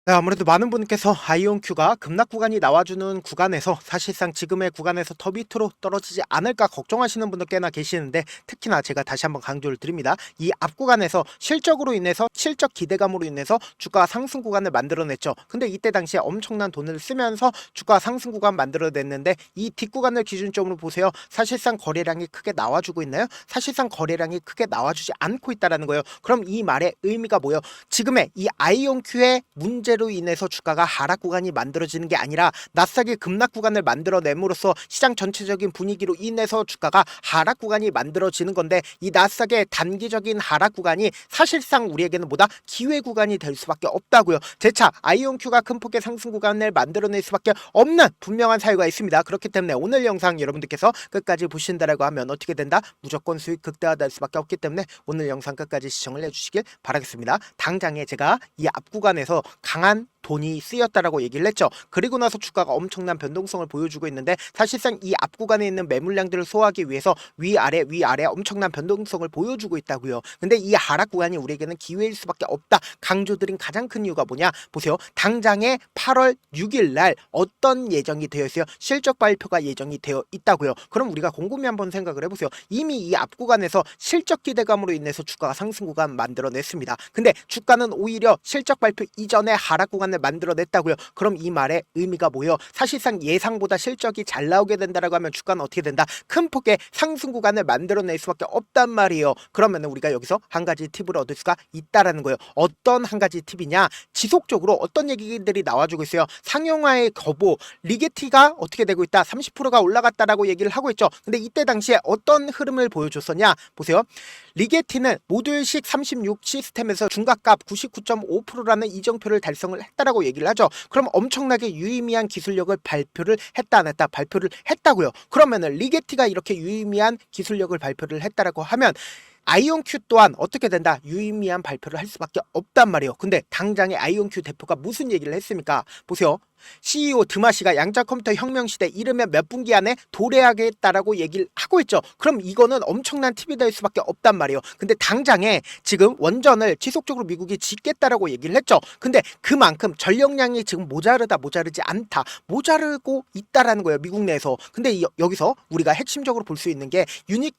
네, 아무래도 많은 분께서 아이온큐가 급락 구간이 나와주는 구간에서 사실상 지금의 구간에서 더 밑으로 떨어지지 않을까 걱정하시는 분들 꽤나 계시는데, 특히나 제가 다시 한번 강조를 드립니다. 이 앞 구간에서 실적으로 인해서 실적 기대감으로 인해서 주가 상승 구간을 만들어냈죠. 근데 이때 당시에 엄청난 돈을 쓰면서 주가 상승 구간 만들어냈는데, 이 뒷구간을 기준점으로 보세요. 사실상 거래량이 크게 나와주고 있나요? 사실상 거래량이 크게 나와주지 않고 있다는 거예요. 그럼 이 말의 의미가 뭐예요? 지금의 이 아이온큐의 문제로 인해서 주가가 하락 구간이 만들어지는 게 아니라 나스닥이 급락 구간을 만들어냄으로써 시장 전체적인 분위기로 인해서 주가가 하락 구간이 만들어지는 건데, 이 나스닥의 단기적인 하락 구간이 사실상 우리에게는 뭐다? 기회 구간이 될 수밖에 없다고요. 재차 아이온큐가 큰 폭의 상승 구간을 만들어낼 수밖에 없는 분명한 사유가 있습니다. 그렇기 때문에 오늘 영상 여러분들께서 끝까지 보신다라고 하면 어떻게 된다? 무조건 수익 극대화될 수밖에 없기 때문에 오늘 영상 끝까지 시청을 해주시길 바라겠습니다. 당장에 제가 이 앞 구간에서 강한 돈이 쓰였다라고 얘기를 했죠. 그리고 나서 주가가 엄청난 변동성을 보여주고 있는데, 사실상 이 앞 구간에 있는 매물량들을 소화하기 위해서 위아래 엄청난 변동성을 보여주고 있다고요. 근데 이 하락 구간이 우리에게는 기회일 수밖에 없다 강조드린 가장 큰 이유가 뭐냐? 보세요. 당장에 8월 6일 날 어떤 예정이 되어 있어요? 실적 발표가 예정이 되어 있다고요. 그럼 우리가 곰곰이 한번 생각을 해보세요. 이미 이 앞 구간에서 실적 기대감으로 인해서 주가가 상승 구간 만들어냈습니다. 근데 주가는 오히려 실적 발표 이전에 하락 구간을 만들어냈다고요. 그럼 이 말의 의미가 뭐예요? 사실상 예상보다 실적이 잘 나오게 된다라고 하면 주가는 어떻게 된다? 큰 폭의 상승 구간을 만들어낼 수밖에 없단 말이에요. 그러면 우리가 여기서 한 가지 팁을 얻을 수가 있다라는 거예요. 어떤 한 가지 팁이냐? 지속적으로 어떤 얘기들이 나와주고 있어요. 상용화의 거부, 리게티가 어떻게 되고 있다? 30%가 올라갔다라고 얘기를 하고 있죠. 근데 이때 당시에 어떤 흐름을 보여줬었냐? 보세요. 리게티는 모듈식 36 시스템에서 중각값 99.5%라는 이정표를 달성을 했다라고 얘기를 하죠. 그럼 엄청나게 유의미한 기술력을 발표를 했다 안 했다? 발표를 했다고요. 그러면은 리게티가 이렇게 유의미한 기술력을 발표를 했다라고 하면 아이온큐 또한 어떻게 된다? 유의미한 발표를 할 수밖에 없단 말이에요. 근데 당장에 아이온큐 대표가 무슨 얘기를 했습니까? 보세요. CEO 드마시가 양자 컴퓨터 혁명 시대 이르면 몇 분기 안에 도래하겠다라고 얘기를 하고 있죠. 그럼 이거는 엄청난 팁이 될 수밖에 없단 말이에요. 근데 당장에 지금 원전을 지속적으로 미국이 짓겠다라고 얘기를 했죠. 근데 그만큼 전력량이 지금 모자르지 않다. 모자르고 있다라는 거예요. 미국 내에서. 근데 여기서 우리가 핵심적으로 볼 수 있는 게 유닛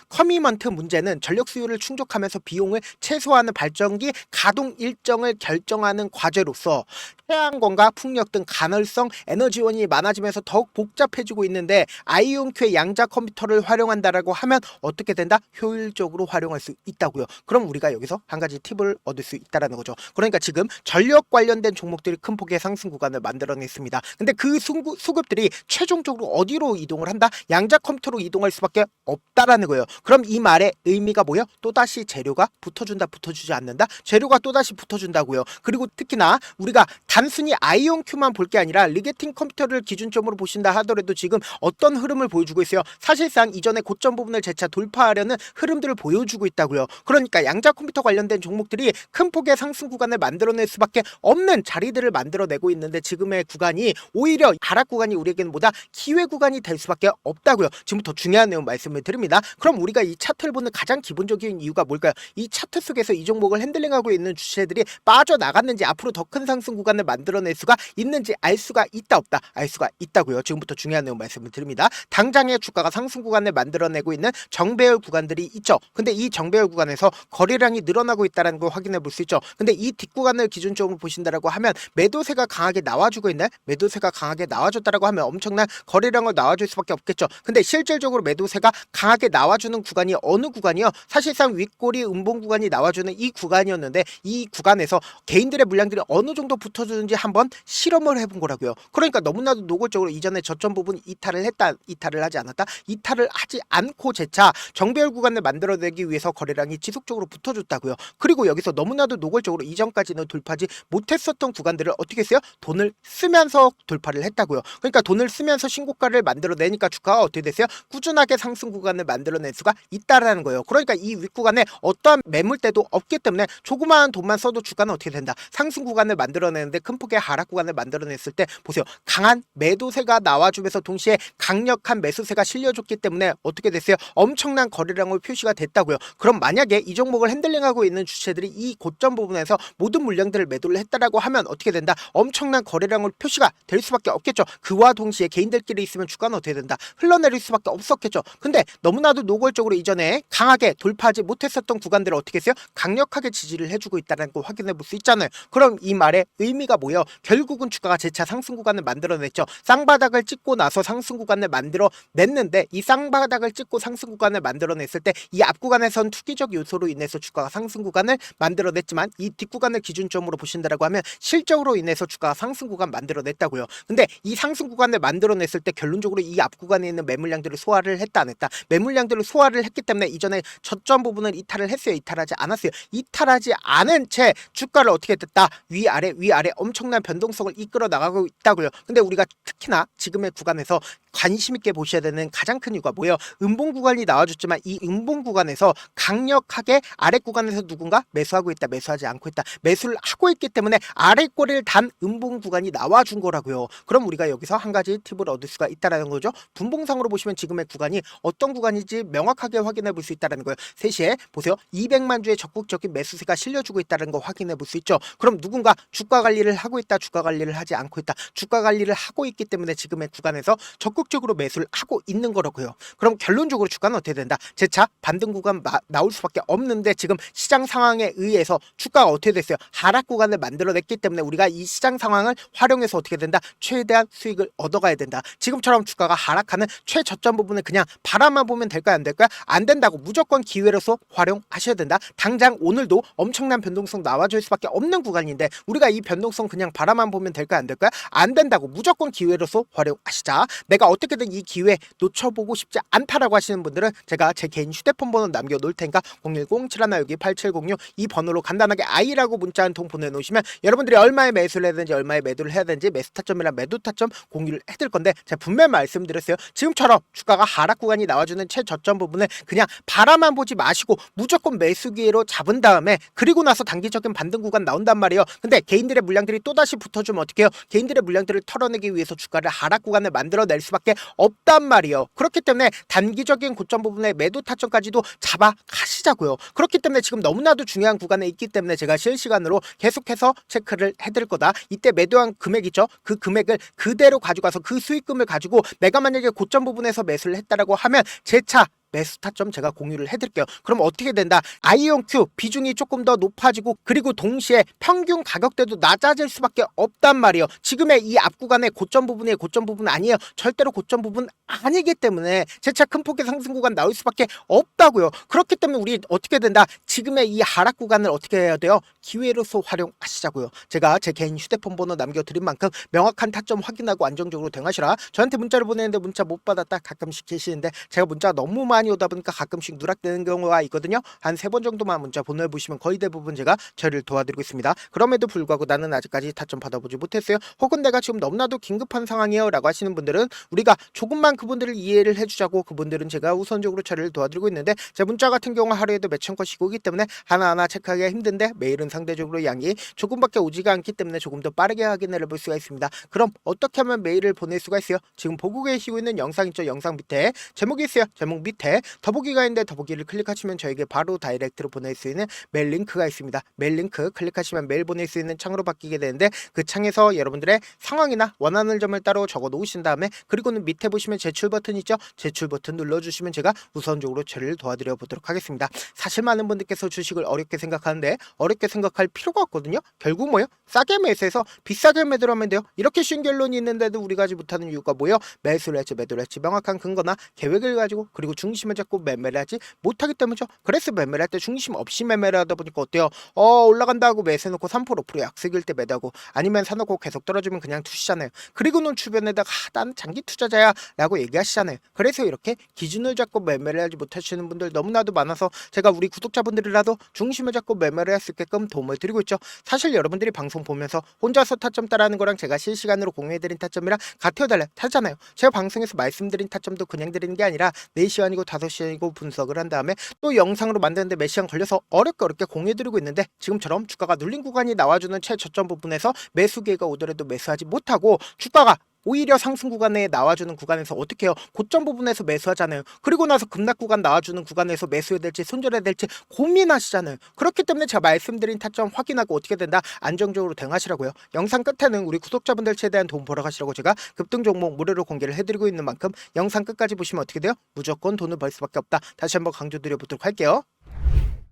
커미먼트 문제는 전력 수요를 충족하면서 비용을 최소화하는 발전기 가동 일정을 결정하는 과제로서 태양광과 풍력 등 간헐성 에너지원이 많아지면서 더욱 복잡해지고 있는데, 아이온큐의 양자 컴퓨터를 활용한다라고 하면 어떻게 된다? 효율적으로 활용할 수 있다고요. 그럼 우리가 여기서 한 가지 팁을 얻을 수 있다라는 거죠. 그러니까 지금 전력 관련된 종목들이 큰 폭의 상승 구간을 만들어냈습니다. 근데 그 수급들이 최종적으로 어디로 이동을 한다? 양자 컴퓨터로 이동할 수밖에 없다라는 거예요. 그럼 이 말의 의미가 뭐예요? 또다시 재료가 붙어준다, 붙어주지 않는다? 재료가 또다시 붙어준다고요. 그리고 특히나 우리가 단순히 아이온큐만 볼 게 아니라 리게팅 컴퓨터를 기준점으로 보신다 하더라도 지금 어떤 흐름을 보여주고 있어요? 사실상 이전에 고점 부분을 재차 돌파하려는 흐름들을 보여주고 있다고요. 그러니까 양자 컴퓨터 관련된 종목들이 큰 폭의 상승 구간을 만들어낼 수밖에 없는 자리들을 만들어내고 있는데, 지금의 구간이 오히려 하락 구간이 우리에게는 뭐다? 기회 구간이 될 수밖에 없다고요. 지금부터 중요한 내용 말씀을 드립니다. 그럼 우리가 이 차트를 보는 가장 기본적인 이유가 뭘까요? 이 차트 속에서 이 종목을 핸들링하고 있는 주체들이 빠져나갔는지, 앞으로 더 큰 상승 구간을 만들어낼 수가 있는지 알 수가 있다 없다? 알 수가 있다고요. 지금부터 중요한 내용 말씀을 드립니다. 당장에 주가가 상승 구간을 만들어내고 있는 정배열 구간들이 있죠. 근데 이 정배열 구간에서 거래량이 늘어나고 있다는 걸 확인해 볼 수 있죠. 근데 이 뒷구간을 기준점으로 보신다라고 하면 매도세가 강하게 나와주고 있나요? 매도세가 강하게 나와줬다라고 하면 엄청난 거래량을 나와줄 수밖에 없겠죠. 근데 실질적으로 매도세가 강하게 나와주는 구간이 어느 구간이요? 사실상 윗꼬리 음봉 구간이 나와주는 이 구간이었는데, 이 구간에서 개인들의 물량들이 어느 정도 붙어주는지 한번 실험을 해본 거라고요. 그러니까 너무나도 노골적으로 이전에 저점 부분 이탈을 했다, 이탈을 하지 않았다, 이탈을 하지 않고 재차 정배열 구간을 만들어내기 위해서 거래량이 지속적으로 붙어줬다고요. 그리고 여기서 너무나도 노골적으로 이전까지는 돌파하지 못했었던 구간들을 어떻게 했어요? 돈을 쓰면서 돌파를 했다고요. 그러니까 돈을 쓰면서 신고가를 만들어내니까 주가가 어떻게 됐어요? 꾸준하게 상승 구간을 만들어낼 수가 있다라는 거예요. 그러니까 이 윗구간에 어떠한 매물대도 없기 때문에 조그마한 돈만 써도 주가는 어떻게 된다? 상승 구간을 만들어내는데 큰 폭의 하락 구간을 만들어냈을 때 보세요. 강한 매도세가 나와주면서 동시에 강력한 매수세가 실려줬기 때문에 어떻게 됐어요? 엄청난 거래량으로 표시가 됐다고요. 그럼 만약에 이 종목을 핸들링하고 있는 주체들이 이 고점 부분에서 모든 물량들을 매도를 했다라고 하면 어떻게 된다? 엄청난 거래량으로 표시가 될 수밖에 없겠죠. 그와 동시에 개인들끼리 있으면 주가는 어떻게 된다? 흘러내릴 수밖에 없었겠죠. 근데 너무나도 노골적으로 이전에 강하게 돌파하지 못했었던 구간들을 어떻게 했어요? 강력하게 지지를 해주고 있다는 걸 확인해 볼 수 있잖아요. 그럼 이 말의 의미가 뭐예요? 결국은 주가가 재차 상승 구간을 만들어냈죠. 쌍바닥을 찍고 나서 상승 구간을 만들어냈는데 이 쌍바닥을 찍고 상승 구간을 만들어냈을 때 이 앞 구간에선 투기적 요소로 인해서 주가가 상승 구간을 만들어냈지만 이 뒷구간을 기준점으로 보신다라고 하면 실적으로 인해서 주가가 상승 구간 만들어냈다고요. 근데 이 상승 구간을 만들어냈을 때 결론적으로 이 앞 구간에 있는 매물량들을 소화를 했다 안 했다? 매물량들을 소화를 했기 때문에 이전에 저점 부분을 이탈을 했어요? 이탈하지 않았어요? 이탈하지 않은 채 주가를 어떻게 됐다? 위아래 위아래 엄청난 변동성을 이끌어 나가고 있다고요. 근데 우리가 특히나 지금의 구간에서 관심 있게 보셔야 되는 가장 큰 이유가 뭐예요? 음봉 구간이 나와줬지만 이 음봉 구간에서 강력하게 아래 구간에서 누군가 매수하고 있다, 매수하지 않고 있다, 매수를 하고 있기 때문에 아래 꼬리를 단 음봉 구간이 나와준 거라고요. 그럼 우리가 여기서 한 가지 팁을 얻을 수가 있다라는 거죠. 분봉상으로 보시면 지금의 구간이 어떤 구간인지 명확하게 확인해 볼 수 있다는 거예요. 3시에 보세요. 200만 주의 적극적인 매수세가 실려주고 있다는 거 확인해 볼 수 있죠. 그럼 누군가 주가 관리를 하고 있다, 주가 관리를 하지 않고 있다, 주가 관리를 하고 있기 때문에 지금의 구간에서 적극적으로 매수를 하고 있는 거라고요. 그럼 결론적으로 주가는 어떻게 된다? 재차 반등 구간 나올 수밖에 없는데 지금 시장 상황에 의해서 주가가 어떻게 됐어요? 하락 구간을 만들어냈기 때문에 우리가 이 시장 상황을 활용해서 어떻게 된다? 최대한 수익을 얻어가야 된다. 지금처럼 주가가 하락하는 최저점 부분을 그냥 바라만 보면 될까요? 안 될까요? 안 된다고. 무조건 기회로서 활용하셔야 된다. 당장 오늘도 엄청난 변동성 나와줄 수밖에 없는 구간인데 우리가 이 변동성 그냥 바라만 보면 될까요? 안 될까요? 안 된다고. 무조건 기회로서 활용하시자. 내가 어떻게든 이 기회 놓쳐보고 싶지 않다라고 하시는 분들은 제가 제 개인 휴대폰 번호 남겨놓을 테니까 010-7162-8706 이 번호로 간단하게 I라고 문자 한 통 보내놓으시면 여러분들이 얼마에 매수를 해야 되는지 얼마에 매도를 해야 되는지 매수 타점이랑 매도 타점 공유를 해드릴 건데 제가 분명히 말씀드렸어요. 지금처럼 주가가 하락 구간이 나와주는 최저점 부분을 그냥 바라만 보지 마시고 무조건 매수 기회로 잡은 다음에 그리고 나서 단기적인 반등 구간 나온단 말이에요. 근데 개인들의 물량들이 또다시 붙어주면 어떡해요? 개인들의 물량들을 털어내기 위해서 주가를 하락 구간을 만들어낼 수밖에 없단 말이에요. 그렇기 때문에 단기적인 고점 부분의 매도 타점까지도 잡아 가시자고요. 그렇기 때문에 지금 너무나도 중요한 구간에 있기 때문에 제가 실시간으로 계속해서 체크를 해드릴 거다. 이때 매도한 금액이죠. 그 금액을 그대로 가져가서 그 수익금을 가지고 내가 만약에 고점 부분에서 매수를 했다라고 하면 재차 매수 타점 제가 공유를 해드릴게요. 그럼 어떻게 된다? 아이온큐 비중이 조금 더 높아지고 그리고 동시에 평균 가격대도 낮아질 수밖에 없단 말이에요. 지금의 이 앞 구간의 고점 부분이 고점 부분 아니에요. 절대로 고점 부분 아니기 때문에 재차 큰 폭의 상승 구간 나올 수밖에 없다고요. 그렇기 때문에 우리 어떻게 된다? 지금의 이 하락 구간을 어떻게 해야 돼요? 기회로서 활용하시자고요. 제가 제 개인 휴대폰 번호 남겨드린 만큼 명확한 타점 확인하고 안정적으로 대응하시라. 저한테 문자를 보내는데 문자 못 받았다 가끔씩 계시는데 제가 문자가 너무 많이 오다 보니까 가끔씩 누락되는 경우가 있거든요. 한 3번 정도만 문자 보내보시면 거의 대부분 제가 처리를 도와드리고 있습니다. 그럼에도 불구하고 나는 아직까지 타점 받아보지 못했어요. 혹은 내가 지금 너무나도 긴급한 상황이에요 라고 하시는 분들은 우리가 조금만 그분들을 이해를 해주자고 그분들은 제가 우선적으로 처리를 도와드리고 있는데 제 문자 같은 경우 하루에도 몇천 건씩 오기 때문에 하나하나 체크하기가 힘든데 메일은 상대적으로 양이 조금밖에 오지가 않기 때문에 조금 더 빠르게 확인을 해볼 수가 있습니다. 그럼 어떻게 하면 메일을 보낼 수가 있어요? 지금 보고 계시고 있는 영상 있죠? 영상 밑에 제목이 있어요. 제목 밑에 더보기가 있는데 더보기를 클릭하시면 저에게 바로 다이렉트로 보낼 수 있는 메일 링크가 있습니다. 메일 링크 클릭하시면 메일 보낼 수 있는 창으로 바뀌게 되는데 그 창에서 여러분들의 상황이나 원하는 점을 따로 적어 놓으신 다음에 그리고는 밑에 보시면 제출 버튼 있죠? 제출 버튼 눌러주시면 제가 우선적으로 처리를 도와드려 보도록 하겠습니다. 사실 많은 분들께서 주식을 어렵게 생각하는데 어렵게 생각할 필요가 없거든요. 결국 뭐예요? 싸게 매수해서 비싸게 매도를 하면 돼요. 이렇게 쉬운 결론이 있는데도 우리가 하지 못하는 이유가 뭐예요? 매수를 할지 매도를 할지 명확한 근거나 계획을 가지고 그리고 중심을 잡고 매매를 하지 못하기 때문이죠. 그래서 매매를 할 때 중심 없이 매매를 하다 보니까 어때요? 올라간다 하고 매수해놓고 3% 5% 약속일 때 매도하고 아니면 사놓고 계속 떨어지면 그냥 투시잖아요. 그리고는 주변에다가 난 장기 투자자야 라고 얘기하시잖아요. 그래서 이렇게 기준을 잡고 매매를 하지 못하시는 분들 너무나도 많아서 제가 우리 구독자분들이라도 중심을 잡고 매매를 할 수 있게끔 도움을 드리고 있죠. 사실 여러분들이 방송 보면서 혼자서 타점 따라하는 거랑 제가 실시간으로 공유해드린 타점이랑 같아요 달라요? 다르잖아요. 제가 방송에서 말씀드린 타점도 그냥 드리는 게 아니라 4시 아니고 5시간이고 분석을 한 다음에 또 영상으로 만드는데 몇 시간 걸려서 어렵게 공유해드리고 있는데, 지금처럼 주가가 눌린 구간이 나와주는 최저점 부분에서 매수 기회가 오더라도 매수하지 못하고 주가가 오히려 상승 구간에 나와주는 구간에서 어떻게 해요? 고점 부분에서 매수하잖아요. 그리고 나서 급락 구간 나와주는 구간에서 매수해야 될지 손절해야 될지 고민하시잖아요. 그렇기 때문에 제가 말씀드린 타점 확인하고 어떻게 된다? 안정적으로 대응하시라고요. 영상 끝에는 우리 구독자분들 최대한 돈 벌어가시라고 제가 급등 종목 무료로 공개를 해드리고 있는 만큼 영상 끝까지 보시면 어떻게 돼요? 무조건 돈을 벌 수밖에 없다. 다시 한번 강조드려보도록 할게요.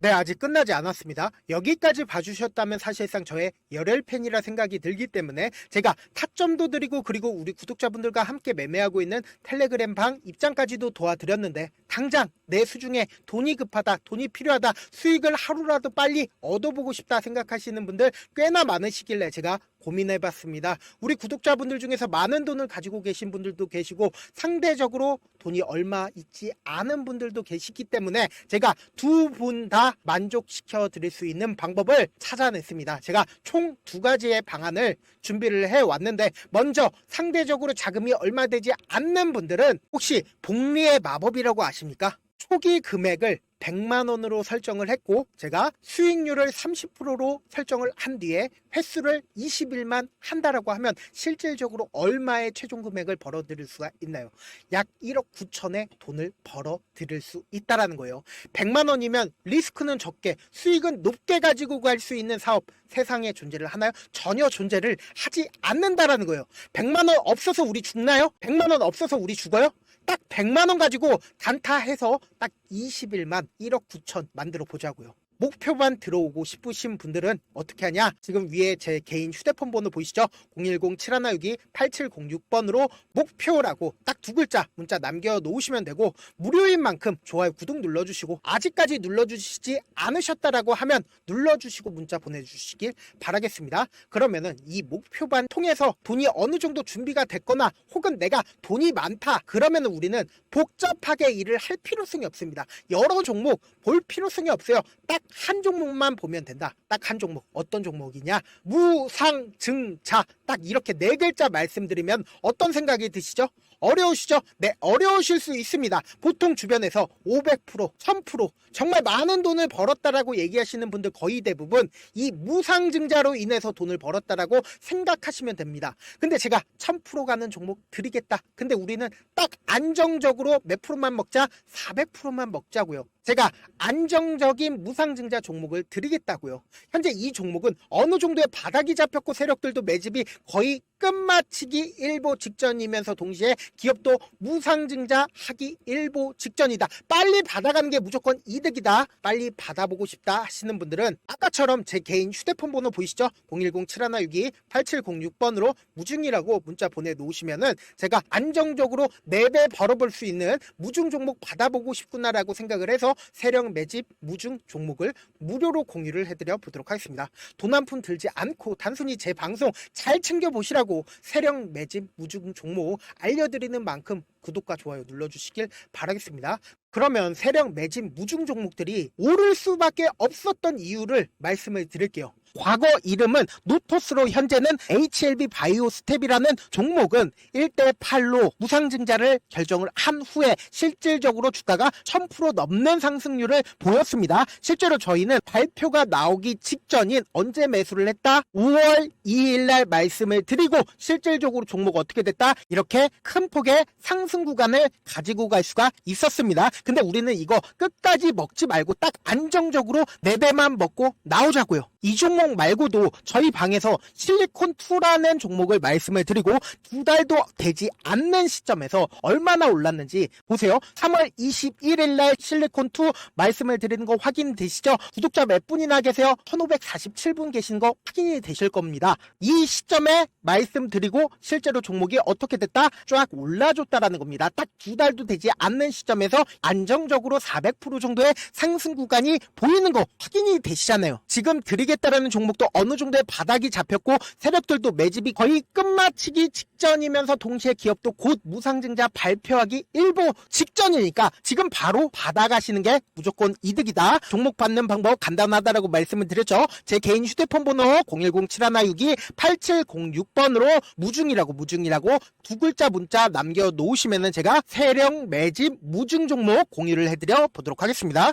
네, 아직 끝나지 않았습니다. 여기까지 봐주셨다면 사실상 저의 열혈 팬이라 생각이 들기 때문에 제가 타점도 드리고, 그리고 우리 구독자분들과 함께 매매하고 있는 텔레그램 방 입장까지도 도와드렸는데, 당장 내 수중에 돈이 급하다, 돈이 필요하다, 수익을 하루라도 빨리 얻어보고 싶다 생각하시는 분들 꽤나 많으시길래 제가 고민해봤습니다. 우리 구독자분들 중에서 많은 돈을 가지고 계신 분들도 계시고 상대적으로 돈이 얼마 있지 않은 분들도 계시기 때문에 제가 두 분 다 만족시켜 드릴 수 있는 방법을 찾아냈습니다. 제가 총 2가지의 방안을 준비를 해왔는데, 먼저 상대적으로 자금이 얼마 되지 않는 분들은 혹시 복리의 마법이라고 아십니까? 초기 금액을 100만원으로 설정을 했고, 제가 수익률을 30%로 설정을 한 뒤에 횟수를 20일만 한다라고 하면 실질적으로 얼마의 최종 금액을 벌어들일 수가 있나요? 약 1억 9천의 돈을 벌어들일 수 있다라는 거예요. 100만원이면 리스크는 적게 수익은 높게 가지고 갈 수 있는 사업, 세상에 존재를 하나요? 전혀 존재를 하지 않는다라는 거예요. 100만원 없어서 우리 죽나요? 100만원 없어서 우리 죽어요? 딱 100만원 가지고 단타해서 딱 20일만 1억 9천 만들어 보자고요. 목표만 들어오고 싶으신 분들은 어떻게 하냐? 지금 위에 제 개인 휴대폰 번호 보이시죠? 010-7162-8706번으로 목표라고 딱 2글자 문자 남겨놓으시면 되고, 무료인 만큼 좋아요, 구독 눌러주시고, 아직까지 눌러주시지 않으셨다라고 하면 눌러주시고 문자 보내주시길 바라겠습니다. 그러면은 이 목표반 통해서 돈이 어느 정도 준비가 됐거나, 혹은 내가 돈이 많다 그러면은 우리는 복잡하게 일을 할 필요성이 없습니다. 여러 종목 볼 필요성이 없어요. 딱 한 종목만 보면 된다. 딱 한 종목. 어떤 종목이냐? 무상증자. 딱 이렇게 4글자 말씀드리면 어떤 생각이 드시죠? 어려우시죠? 네, 어려우실 수 있습니다. 보통 주변에서 500%, 1000% 정말 많은 돈을 벌었다라고 얘기하시는 분들 거의 대부분 이 무상증자로 인해서 돈을 벌었다라고 생각하시면 됩니다. 근데 제가 1000% 가는 종목 드리겠다. 근데 우리는 딱 안정적으로 몇 프로만 먹자? 400%만 먹자고요. 제가 안정적인 무상증자 종목을 드리겠다고요. 현재 이 종목은 어느 정도의 바닥이 잡혔고 세력들도 매집이 거의 끝마치기 일보 직전이면서 동시에 기업도 무상증자 하기 일보 직전이다. 빨리 받아가는 게 무조건 이득이다. 빨리 받아보고 싶다 하시는 분들은 아까처럼 제 개인 휴대폰 번호 보이시죠? 010-7162-8706번으로 무중이라고 문자 보내놓으시면은 제가 안정적으로 4배 벌어볼 수 있는 무중 종목 받아보고 싶구나라고 생각을 해서 세력 매집 무중 종목을 무료로 공유를 해드려 보도록 하겠습니다. 돈 한 푼 들지 않고 단순히 제 방송 잘 챙겨보시라고 세력 매집 무중 종목 알려드리는 만큼 구독과 좋아요 눌러주시길 바라겠습니다. 그러면 세력 매집 무중 종목들이 오를 수밖에 없었던 이유를 말씀을 드릴게요. 과거 이름은 노토스로 현재는 HLB 바이오스텝이라는 종목은 1대8로 무상증자를 결정을 한 후에 실질적으로 주가가 1000% 넘는 상승률을 보였습니다. 실제로 저희는 발표가 나오기 직전인 언제 매수를 했다? 5월 2일 날 말씀을 드리고 실질적으로 종목 어떻게 됐다? 이렇게 큰 폭의 상승 구간을 가지고 갈 수가 있었습니다. 근데 우리는 이거 끝까지 먹지 말고 딱 안정적으로 4배만 먹고 나오자고요. 이 종목 말고도 저희 방에서 실리콘2라는 종목을 말씀을 드리고 2달도 되지 않는 시점에서 얼마나 올랐는지 보세요. 3월 21일 날 실리콘2 말씀을 드리는 거 확인되시죠? 구독자 몇 분이나 계세요? 1547분 계신 거 확인이 되실 겁니다. 이 시점에 말씀드리고 실제로 종목이 어떻게 됐다? 쫙 올라줬다라는 겁니다. 딱 2달도 되지 않는 시점에서 안정적으로 400% 정도의 상승 구간이 보이는 거 확인이 되시잖아요. 지금 드리겠 따르는 종목도 어느 정도의 바닥이 잡혔고 세력들도 매집이 거의 끝마치기 직전이면서 동시에 기업도 곧 무상증자 발표하기 일보 직전이니까 지금 바로 받아가시는 게 무조건 이득이다. 종목 받는 방법 간단하다라고 말씀을 드렸죠. 제 개인 휴대폰 번호 010-7162-8706번으로 무중이라고 두 글자 문자 남겨놓으시면은 제가 세력 매집 무중 종목 공유를 해드려 보도록 하겠습니다.